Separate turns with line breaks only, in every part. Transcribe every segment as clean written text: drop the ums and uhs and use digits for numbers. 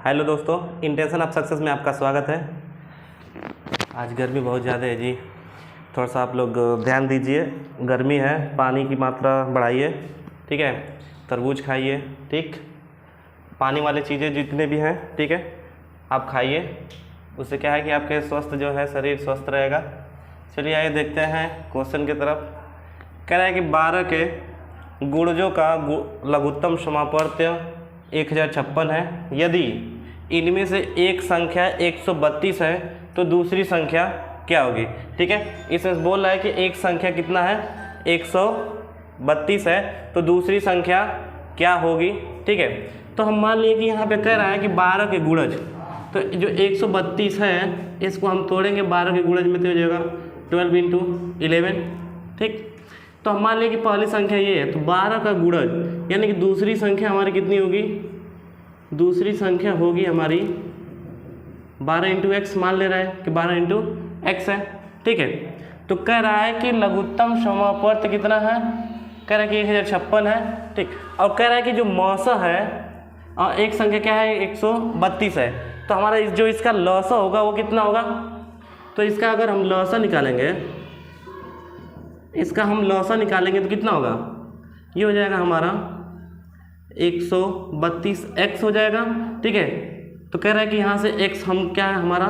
Hello दोस्तों, intention of success में आपका स्वागत है। आज गर्मी बहुत ज़्यादा है जी, थोड़ा सा आप लोग ध्यान दीजिए। गर्मी है, पानी की मात्रा बढ़ाइए, ठीक है। तरबूज खाइए, ठीक। पानी वाली चीज़ें जितने भी हैं, ठीक है, आप खाइए। उससे क्या है कि आपके स्वस्थ जो है शरीर स्वस्थ रहेगा। चलिए आइए देखते हैं क्वेश्चन की तरफ। कह रहा है कि 12 के गुणजों का लघुत्तम समापवर्त्य 1056 है। यदि इनमें से एक संख्या 132 है तो दूसरी संख्या क्या होगी, ठीक है। इसमें बोल रहा है कि एक संख्या कितना है, 132 है, तो दूसरी संख्या क्या होगी, ठीक है। तो हम मान लिए कि यहाँ पे कह रहा है कि 12 के गुणज, तो जो 132 है इसको हम तोड़ेंगे 12 के गुणज में, तो हो जाएगा 12 इंटू 11, ठीक। तो हम मान लिए कि पहली संख्या ये है, तो 12 का गुणज यानी कि दूसरी संख्या हमारी कितनी होगी, दूसरी संख्या होगी हमारी 12 इंटू एक्स। मान ले रहा है कि 12 इंटू एक्स है, ठीक है। तो कह रहा है कि लघुत्तम समापवर्त्य कितना है, कह रहा है कि 1056 है, ठीक। और कह रहा है कि जो मौसा है और एक संख्या क्या है 132 है, तो हमारा जो इसका लौसा होगा वो कितना होगा। तो इसका अगर हम लौसा निकालेंगे, इसका हम लौसा निकालेंगे तो कितना होगा, ये हो जाएगा हमारा 132 एक्स हो जाएगा, ठीक है। तो कह रहा है कि यहाँ से एक्स हम क्या है हमारा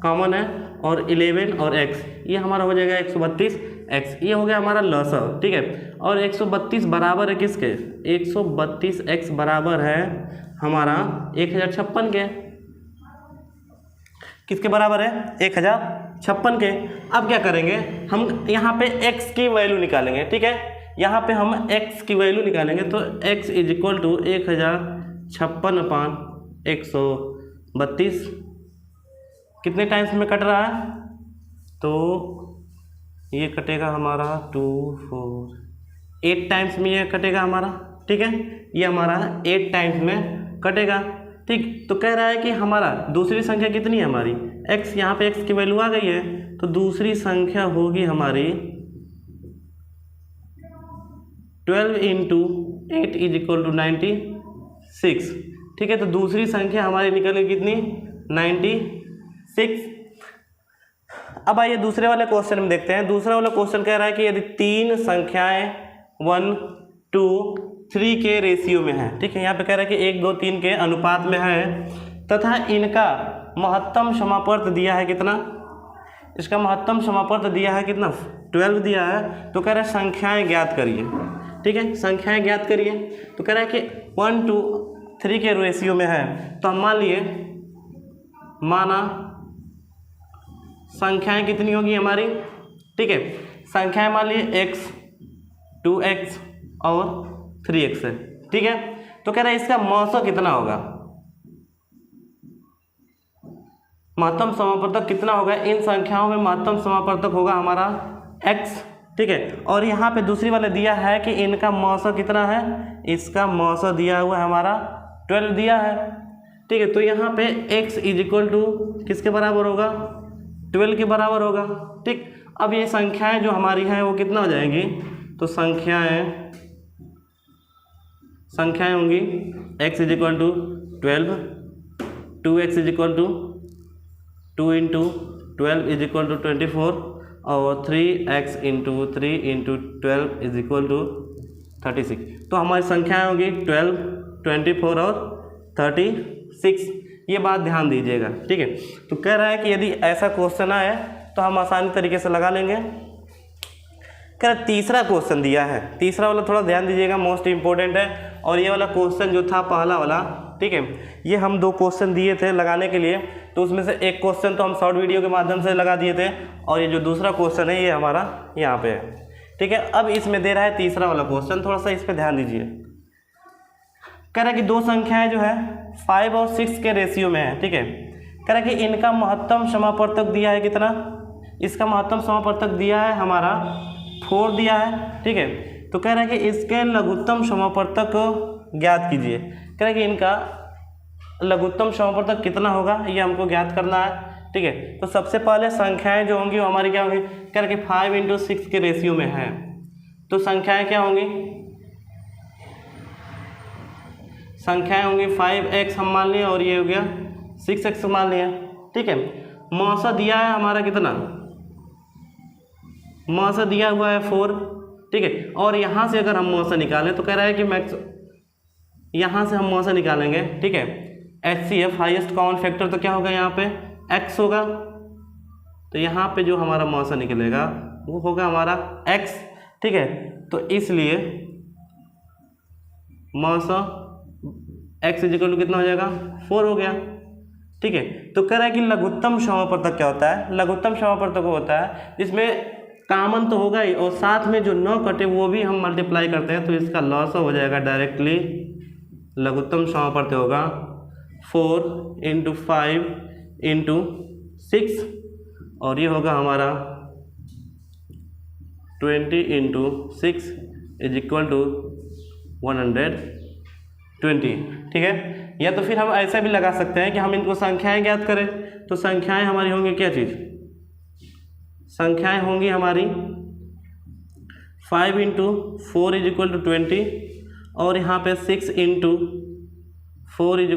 कॉमन है, और 11 और एक्स ये हमारा हो जाएगा 132 एक्स, ये हो गया हमारा लौसा, ठीक है। और 132 बराबर है किसके, 132 एक्स बराबर है हमारा 1056 के। किसके बराबर है, 1056 के। अब क्या करेंगे हम, यहाँ पे x की वैल्यू निकालेंगे, ठीक है। यहाँ पे हम x की वैल्यू निकालेंगे, तो x इज इक्वल टू 1056/132 कितने टाइम्स में कट रहा है, तो ये कटेगा हमारा 2 4 8 टाइम्स में ये कटेगा हमारा, ठीक है। ये हमारा 8 टाइम्स में कटेगा, ठीक। तो कह रहा है कि हमारा दूसरी संख्या कितनी है हमारी x, यहाँ पे x की वैल्यू आ गई है, तो दूसरी संख्या होगी हमारी 12 इंटू 8 इज इक्वल टू 96, ठीक है। तो दूसरी संख्या हमारी निकल गई कितनी, 96। अब आइए दूसरे वाले क्वेश्चन में देखते हैं। दूसरा वाला क्वेश्चन कह रहा है कि यदि तीन संख्याएं 1 2 3 के रेशियो में है, ठीक है। यहाँ पे कह रहा है कि 1 2 3 के अनुपात में है, तथा इनका महत्तम समापवर्त्य दिया है कितना, इसका महत्तम समापवर्त्य दिया है कितना, 12 दिया है। तो कह रहा है संख्याएं ज्ञात करिए, ठीक है, संख्याएं ज्ञात करिए। तो कह रहा है कि 1 2 3 के रेशियो में है, तो हम मान लिए, माना संख्याएं कितनी होगी हमारी, ठीक है। संख्याएं मान लिए x 2x और 3x है, ठीक है। तो कह रहा है इसका मौसा कितना होगा, महत्तम समापवर्तक कितना होगा, इन संख्याओं में महत्तम समापवर्तक होगा हमारा x, ठीक है। और यहाँ पे दूसरी वाले दिया है कि इनका मौसा कितना है, इसका मौसा दिया हुआ है हमारा 12 दिया है, ठीक है। तो यहाँ पे x इज इक्वल टू किसके बराबर होगा, 12 के बराबर होगा, ठीक। अब ये संख्याएं जो हमारी हैं वो कितना हो जाएंगी, तो संख्याएं होंगी x is equal to 12, 2x is equal to 2 into 12 is equal to 24, और 3x into 3 into 12 is equal to 36। तो हमारी संख्याएं होगी 12, 24 और 36। ये बात ध्यान दीजिएगा, ठीक है। तो कह रहा है कि यदि ऐसा क्वेश्चन आए तो हम आसानी तरीके से लगा लेंगे। कह रहा तीसरा क्वेश्चन दिया है, तीसरा वाला थोड़ा ध्यान दीजिएगा, मोस्ट इंपॉर्टेंट है। और ये वाला क्वेश्चन जो था पहला वाला, ठीक है, ये हम 2 क्वेश्चन दिए थे लगाने के लिए, तो उसमें से एक क्वेश्चन तो हम शॉर्ट वीडियो के माध्यम से लगा दिए थे, और ये जो दूसरा क्वेश्चन है ये हमारा यहाँ पे है, ठीक है। अब इसमें दे रहा है तीसरा वाला क्वेश्चन, थोड़ा सा इस पर ध्यान दीजिए। कह रहा है कि दो संख्याएं जो है 5 और 6 के रेशियो में है, ठीक है। कह रहा है कि इनका महत्तम समापवर्तक दिया है कितना, इसका महत्तम समापवर्तक दिया है हमारा 4 दिया है, ठीक है। तो कह रहा है कि इसके लघुत्तम समापवर्तक ज्ञात कीजिए। कह रहा है कि इनका लघुत्तम समापवर्तक कितना होगा ये हमको ज्ञात करना है, ठीक है। तो सबसे पहले संख्याएं जो होंगी वो हमारी क्या होंगी, कह रहा है कि 5 इंटू 6 के रेशियो में है, तो संख्याएं क्या होंगी, संख्याएं होंगी 5x हम मान लिए और ये हो गया 6x मान लिया, ठीक है। मौसा दिया है हमारा कितना, मौसा दिया हुआ है 4, ठीक है। और यहाँ से अगर हम मौसा निकालें तो कह रहा है कि मैक्स, यहाँ से हम मौसा निकालेंगे, ठीक है। HCF हाईएस्ट कॉमन फैक्टर तो क्या होगा यहाँ पे x होगा, तो यहाँ पे जो हमारा मौसा निकलेगा वो होगा हमारा x, ठीक है। तो इसलिए मौसा x इक्वल टू कितना हो जाएगा 4 हो गया, ठीक है। तो कह रहा है कि लघुत्तम समापवर्तक क्या होता है, लघुत्तम समापवर्तक होता है जिसमें कॉमन तो होगा ही और साथ में जो न कटे वो भी हम मल्टीप्लाई करते हैं, तो इसका लॉस हो जाएगा डायरेक्टली। लघुत्तम समापवर्तक होगा 4 × 5 × 6 और ये होगा हमारा 20 × 6 = 120, ठीक है। या तो फिर हम ऐसा भी लगा सकते हैं कि हम इनको संख्याएं ज्ञात करें, तो संख्याएं हमारी होंगी क्या चीज़, संख्याएं होंगी हमारी 5 × 4 = 20 और यहाँ पे 6 × 4 =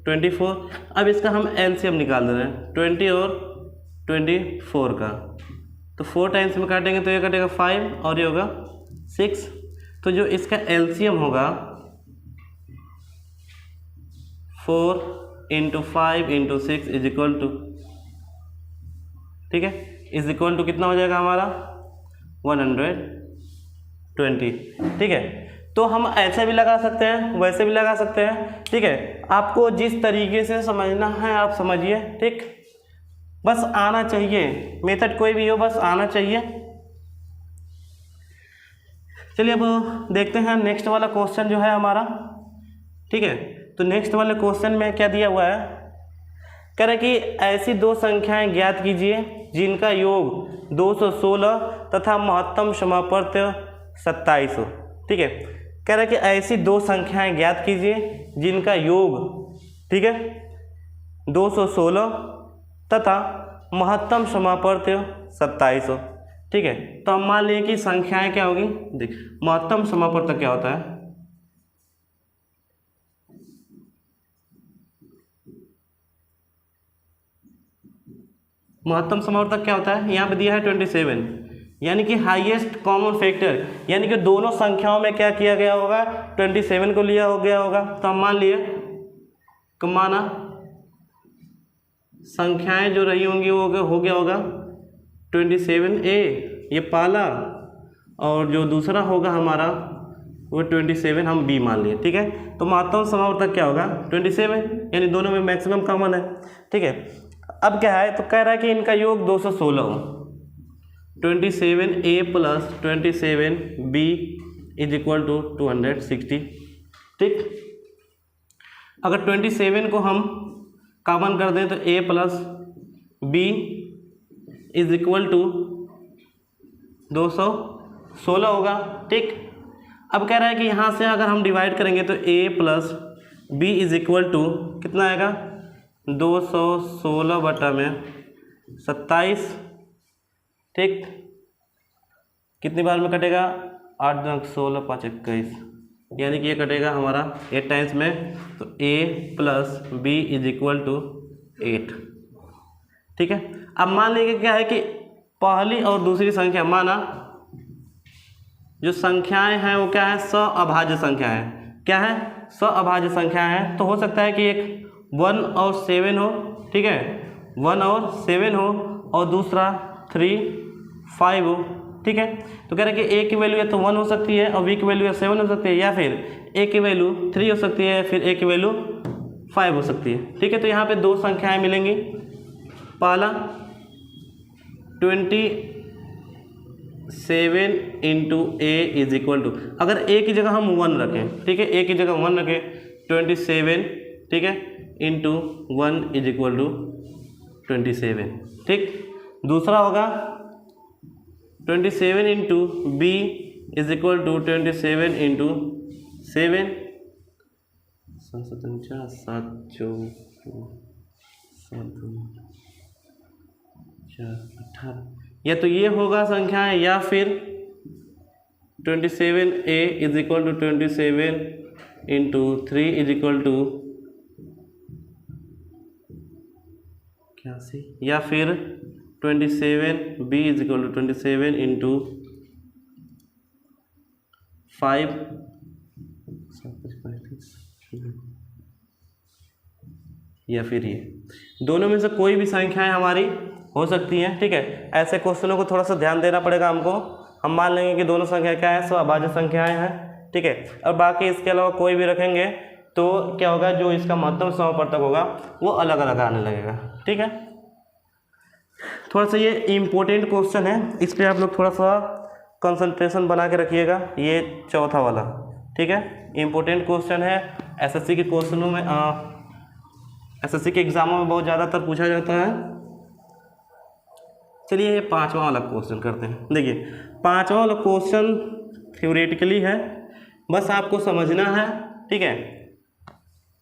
24। अब इसका हम एलसीएम निकाल दे रहे हैं 20 और 24 का, तो 4 टाइम्स में काटेंगे तो ये कटेगा 5 और ये होगा 6, तो जो इसका एलसीएम होगा 4 × 5 × 6 = ठीक है, इक्वल टू कितना हो जाएगा हमारा 120, ठीक है। तो हम ऐसे भी लगा सकते हैं वैसे भी लगा सकते हैं, ठीक है। आपको जिस तरीके से समझना है आप समझिए, ठीक, बस आना चाहिए, मेथड कोई भी हो बस आना चाहिए। चलिए अब देखते हैं नेक्स्ट वाला क्वेश्चन जो है हमारा, ठीक है। तो नेक्स्ट वाले क्वेश्चन में क्या दिया हुआ है, कह रहे कि ऐसी दो संख्याएं ज्ञात कीजिए जिनका योग 216 तथा महत्तम समापवर्तक 27 हो, ठीक है। कह रहे कि ऐसी दो संख्याएं ज्ञात कीजिए जिनका योग, ठीक है, 216 तथा महत्तम समापवर्तक 27 हो, ठीक है। तो हम मान लिए कि संख्याएं क्या होगी, देख महत्तम समापवर्तक क्या होता है, महत्तम समापवर्तक क्या होता है, यहाँ पे दिया है 27, यानी कि हाईएस्ट कॉमन फैक्टर, यानी कि दोनों संख्याओं में क्या किया गया होगा 27 को लिया हो गया होगा। तो हम मान लिए, माना संख्याएं जो रही होंगी वो हो गया होगा 27A ये पहला, और जो दूसरा होगा हमारा वो 27 हम B मान लिए, ठीक है। तो महत्तम समापवर्तक क्या होगा 27, यानी दोनों में मैक्सिमम कॉमन है, ठीक है। अब क्या है, तो कह रहा है कि इनका योग 216 हो, 27A + 27B = 260, ठीक। अगर 27 को हम कॉमन कर दें तो A + B = 216 होगा, ठीक। अब कह रहा है कि यहाँ से अगर हम डिवाइड करेंगे तो A + B = कितना आएगा 216/27, ठीक। कितनी बार में कटेगा 8 × 16 = 5 × 21, यानी कि ये कटेगा हमारा 8 टाइम्स में, तो A + B = 8, ठीक है। अब मान लीजिए क्या है कि पहली और दूसरी संख्या, माना जो संख्याएं हैं वो क्या है सअभाज्य संख्या है, क्या है सअभाज्य संख्या है। तो हो सकता है कि एक 1 और 7 हो, ठीक है, 1 और 7 हो और दूसरा 3 5 हो, ठीक है। तो कह रहे हैं कि A की वैल्यू या तो 1 हो सकती है और B की वैल्यू 7 हो सकती है, या फिर A की वैल्यू 3 हो सकती है, फिर A की वैल्यू 5 हो सकती है, ठीक है। तो यहाँ पे दो संख्याएं मिलेंगी, पहला 27 × A = अगर A की जगह हम 1 रखें, ठीक है, A की जगह 1 रखें 27, ठीक है, × 1 = 27, ठीक। दूसरा होगा 27 × B = 27 × 7, 7 7 4 18, या तो ये होगा संख्याएं, या फिर 27A = 27 into 3 is equal to 81, या फिर 27b is equal to 27 into 5, या फिर ये दोनों में से कोई भी संख्याएं हमारी हो सकती हैं। ठीक है, ऐसे क्वेश्चनों को थोड़ा सा ध्यान देना पड़ेगा हमको। हम मान लेंगे कि दोनों संख्या क्या है, सो अभाज्य संख्याएं हैं। ठीक है, और बाकी इसके अलावा कोई भी रखेंगे तो क्या होगा, जो इसका महत्तम समापवर्तक होगा वो अलग अलग आने लगेगा। ठीक है, थोड़ा सा ये इम्पोर्टेंट क्वेश्चन है, इस पर आप लोग थोड़ा सा कंसंट्रेशन बना के रखिएगा। ये चौथा वाला, ठीक है, इम्पोर्टेंट क्वेश्चन है। एसएससी के क्वेश्चनों में एसएससी के एग्जामों में बहुत ज़्यादातर पूछा जाता है। चलिए ये पांचवा वाला क्वेश्चन करते हैं। देखिए पांचवा वाला क्वेश्चन थ्योरेटिकली है, बस आपको समझना है। ठीक है,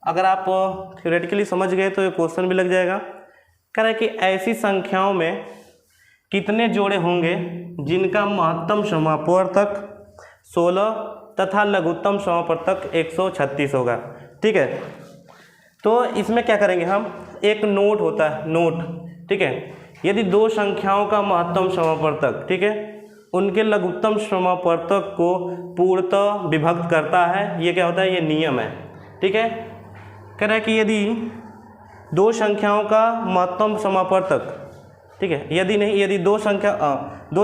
अगर आप थ्योरेटिकली समझ गए तो ये क्वेश्चन भी लग जाएगा। कह रहा है कि ऐसी संख्याओं में कितने जोड़े होंगे जिनका महत्तम समापवर्तक 16 तथा लघुत्तम समापवर्तक 136 होगा। ठीक है, तो इसमें क्या करेंगे हम, एक नोट होता है, नोट। ठीक है, यदि दो संख्याओं का महत्तम समापवर्तक, ठीक है, उनके लघुत्तम समापवर्तक को पूर्णतः विभक्त करता है, ये क्या होता है, ये नियम है। ठीक है, कह रहा है कि यदि दो संख्याओं का महत्तम समापवर्तक, ठीक है, यदि दो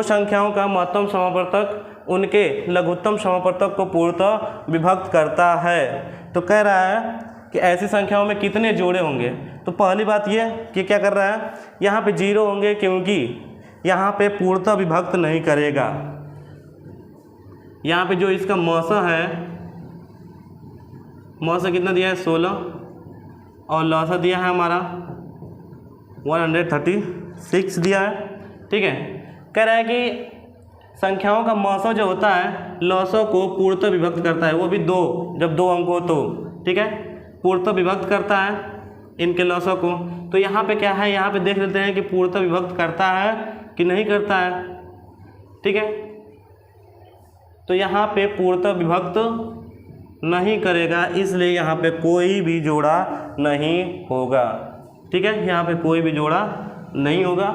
संख्याओं का महत्तम समापवर्तक उनके लघुत्तम समापवर्तक को पूर्णतः विभक्त करता है, तो कह रहा है कि ऐसी संख्याओं में कितने जोड़े होंगे। तो पहली बात ये कि क्या कर रहा है, यहाँ पे 0 होंगे क्योंकि यहाँ पे पूर्णतः विभक्त नहीं करेगा। यहाँ पे जो इसका मौसा है, मौसा कितना दिया है 16, और लौसा दिया है हमारा 136 दिया है। ठीक है, कह रहा है कि संख्याओं का मौसा जो होता है लौसों को पूर्णतः विभक्त करता है, वो भी जब दो अंक हो तो। ठीक है, पूर्णतः विभक्त करता है इनके लौसों को। तो यहाँ पे क्या है, यहाँ पे देख लेते हैं कि पूर्णतः विभक्त करता है कि नहीं करता है। ठीक है, तो यहाँ पे पूर्णतः विभक्त नहीं करेगा, इसलिए यहाँ पे कोई भी जोड़ा नहीं होगा। ठीक है, यहाँ पे कोई भी जोड़ा नहीं होगा।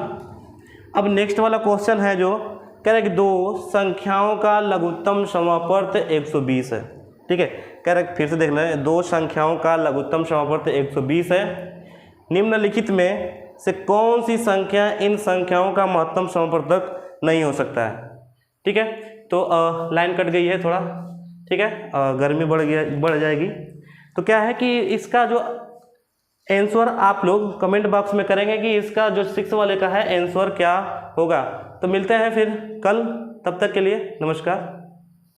अब नेक्स्ट वाला क्वेश्चन है जो कह रहा है कि दो संख्याओं का लघुत्तम समापवर्त 120 है। ठीक है, कह रहा है फिर से देख लें, दो संख्याओं का लघुत्तम समापवर्त 120 है। निम्नलिखित में से कौन सी संख्या इन संख्याओं का महत्तम समापवर्तक नहीं हो सकता है। ठीक है, तो लाइन कट गई है थोड़ा। ठीक है, गर्मी बढ़ जाएगी। तो क्या है कि इसका जो आंसर आप लोग कमेंट बॉक्स में करेंगे कि इसका जो 6 वाले का है आंसर क्या होगा। तो मिलते हैं फिर कल, तब तक के लिए नमस्कार।